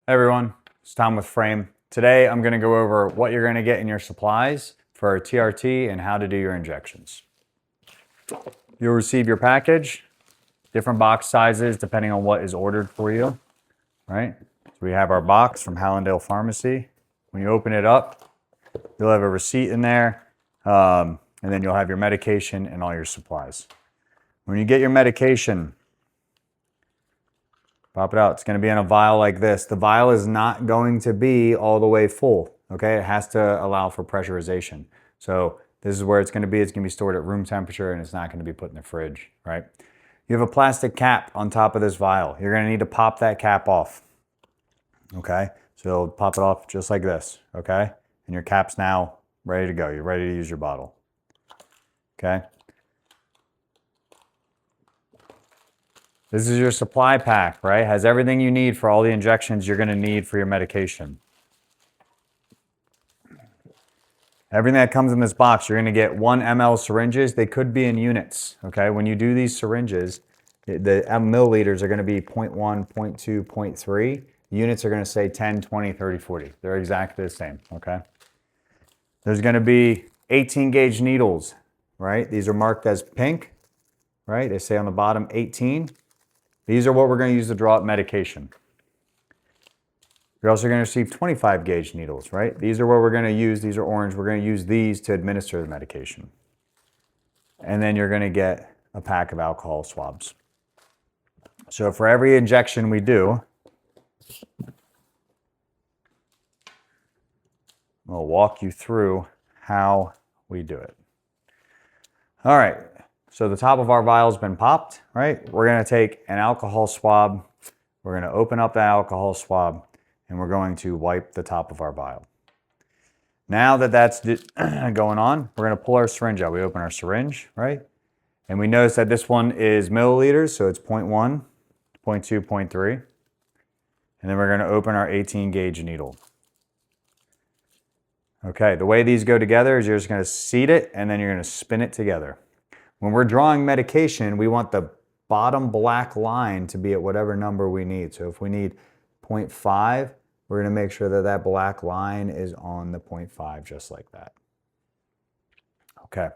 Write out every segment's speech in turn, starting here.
Hey everyone, it's Tom with Frame. Today I'm going to go over what you're going to get in your supplies for TRT and how to do your injections. You'll receive your package, different box sizes depending on what is ordered for you, right? So we have our box from Hallandale Pharmacy. When you open it up, you'll have a receipt in there, and then you'll have your medication and all your supplies. When you get your medication, pop it out. It's going to be in a vial like this. The vial is not going to be all the way full, okay? It has to allow for pressurization. So this is where it's going to be. It's going to be stored at room temperature and it's not going to be put in the fridge, right? You have a plastic cap on top of this vial. You're going to need to pop that cap off, okay? So pop it off just like this, okay? And your cap's now ready to go. You're ready to use your bottle, okay? This is your supply pack, right? Has everything you need for all the injections you're going to need for your medication. Everything that comes in this box, you're going to get 1 ml syringes. They could be in units, okay? When you do these syringes, the milliliters are going to be 0.1, 0.2, 0.3. Units are going to say 10, 20, 30, 40. They're exactly the same, okay? There's going to be 18 gauge needles, right? These are marked as pink, right? They say on the bottom 18. These are what we're going to use to draw up medication. You're also going to receive 25 gauge needles, right? These are what we're going to use. These are orange. We're going to use these to administer the medication. And then you're going to get a pack of alcohol swabs. So for every injection we do, I'll walk you through how we do it. All right. So the top of our vial's been popped, right? We're going to take an alcohol swab. We're going to open up the alcohol swab and we're going to wipe the top of our vial. Now that that's going on, we're going to pull our syringe out. We open our syringe, right? And we notice that this one is milliliters, so it's 0.1, 0.2, 0.3. And then we're going to open our 18 gauge needle. Okay, the way these go together is you're just going to seat it and then you're going to spin it together. When we're drawing medication, we want the bottom black line to be at whatever number we need. So if we need 0.5, we're going to make sure that that black line is on the 0.5, just like that. Okay,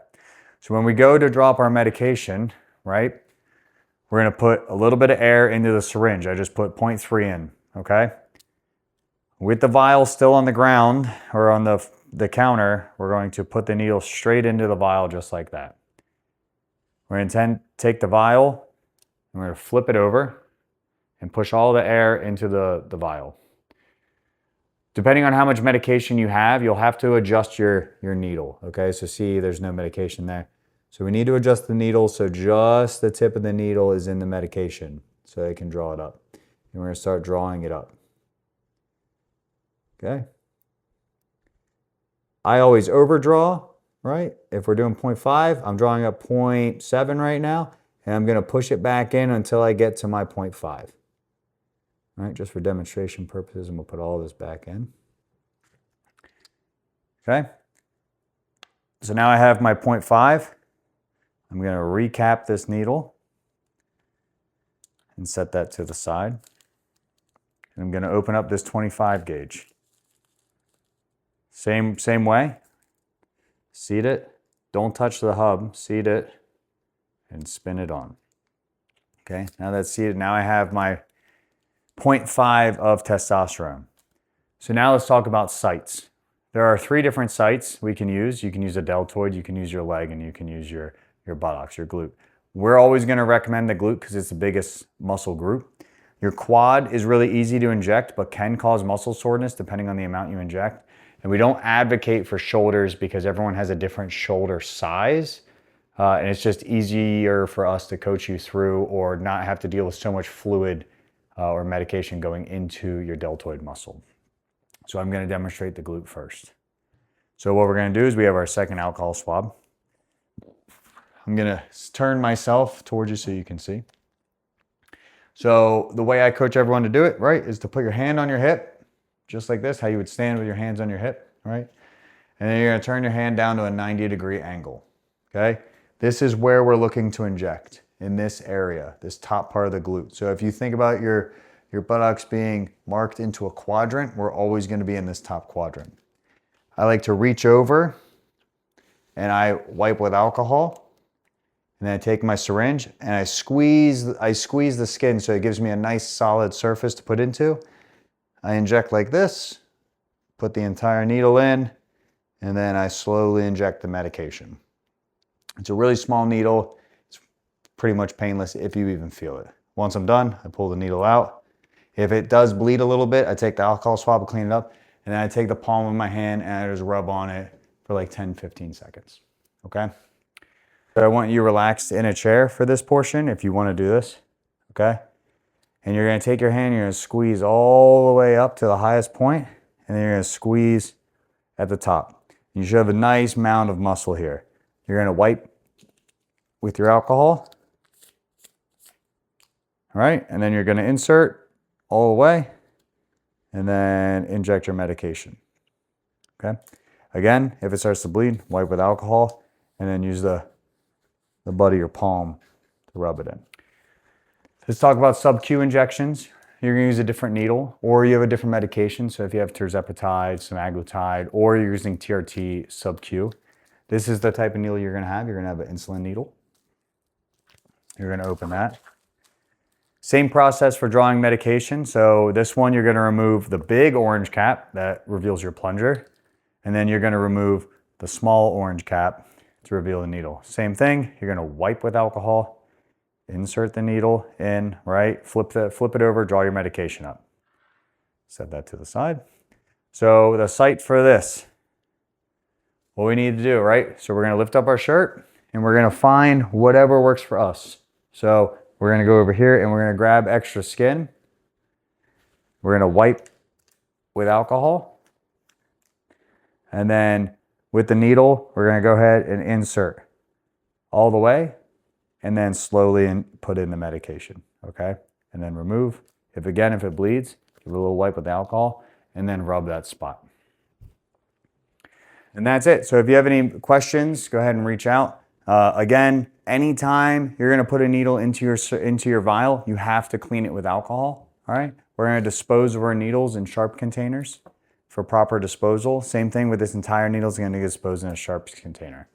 so when we go to drop our medication, right, we're going to put a little bit of air into the syringe. I just put 0.3 in, okay? With the vial still on the ground or on the counter, we're going to put the needle straight into the vial just like that. We're going to take the vial and we're going to flip it over and push all the air into the vial. Depending on how much medication you have, you'll have to adjust your needle, okay? So see, there's no medication there. So we need to adjust the needle so just the tip of the needle is in the medication so they can draw it up. And we're going to start drawing it up. Okay? I always overdraw. Right? If we're doing 0.5, I'm drawing up 0.7 right now, and I'm going to push it back in until I get to my 0.5. All right, just for demonstration purposes, and we'll put all this back in. Okay? So now I have my 0.5. I'm going to recap this needle and set that to the side. And I'm going to open up this 25 gauge. Same way. Seat it, don't touch the hub, seat it, and spin it on. Okay, now that's seated. Now I have my 0.5 of testosterone. So now let's talk about sites. There are 3 different sites we can use. You can use a deltoid, you can use your leg, and you can use your buttocks, your glute. We're always going to recommend the glute because it's the biggest muscle group. Your quad is really easy to inject, but can cause muscle soreness depending on the amount you inject. And we don't advocate for shoulders because everyone has a different shoulder size. And it's just easier for us to coach you through or not have to deal with so much fluid or medication going into your deltoid muscle. So I'm going to demonstrate the glute first. So what we're going to do is we have our second alcohol swab. I'm going to turn myself towards you so you can see. So the way I coach everyone to do it, right, is to put your hand on your hip. Just like this, how you would stand with your hands on your hip, right? And then you're going to turn your hand down to a 90-degree angle, okay? This is where we're looking to inject, in this area, this top part of the glute. So if you think about your your buttocks being marked into a quadrant, we're always going to be in this top quadrant. I like to reach over and I wipe with alcohol, and then I take my syringe and I squeeze the skin so it gives me a nice solid surface to put into. I inject like this, put the entire needle in, and then I slowly inject the medication. It's a really small needle. It's pretty much painless if you even feel it. Once I'm done, I pull the needle out. If it does bleed a little bit, I take the alcohol swab and clean it up, and then I take the palm of my hand and I just rub on it for like 10, 15 seconds, okay? So I want you relaxed in a chair for this portion if you want to do this, okay? And you're going to take your hand, you're going to squeeze all the way up to the highest point, and then you're going to squeeze at the top. You should have a nice mound of muscle here. You're going to wipe with your alcohol, all right? And then you're going to insert all the way, and then inject your medication, okay? Again, if it starts to bleed, wipe with alcohol, and then use the butt of your palm to rub it in. Let's talk about sub-Q injections. You're gonna use a different needle, or you have a different medication. So if you have tirzepatide, semaglutide, or you're using TRT sub-Q, this is the type of needle you're gonna have. You're gonna have an insulin needle. You're gonna open that. Same process for drawing medication. So this one, you're gonna remove the big orange cap that reveals your plunger, and then you're gonna remove the small orange cap to reveal the needle. Same thing, you're gonna wipe with alcohol, insert the needle in, right? Flip it over, draw your medication up. Set that to the side. So the site for this, what we need to do, right? So we're gonna lift up our shirt and we're gonna find whatever works for us. So we're gonna go over here and we're gonna grab extra skin. We're gonna wipe with alcohol. And then with the needle, we're gonna go ahead and insert all the way and then slowly put in the medication, okay? And then remove. If it bleeds, give it a little wipe with alcohol and then rub that spot. And that's it. So if you have any questions, go ahead and reach out. Again, anytime you're gonna put a needle into your vial, you have to clean it with alcohol, all right? We're gonna dispose of our needles in sharp containers for proper disposal. Same thing with this entire needle is gonna get disposed in a sharp container.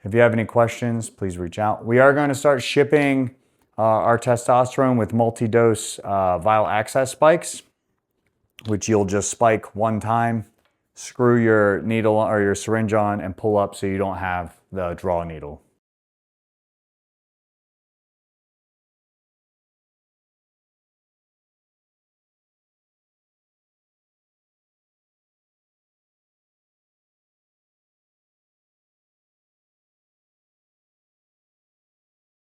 If you have any questions, please reach out. We are gonna start shipping our testosterone with multi-dose vial access spikes, which you'll just spike one time, screw your needle or your syringe on and pull up so you don't have the draw needle.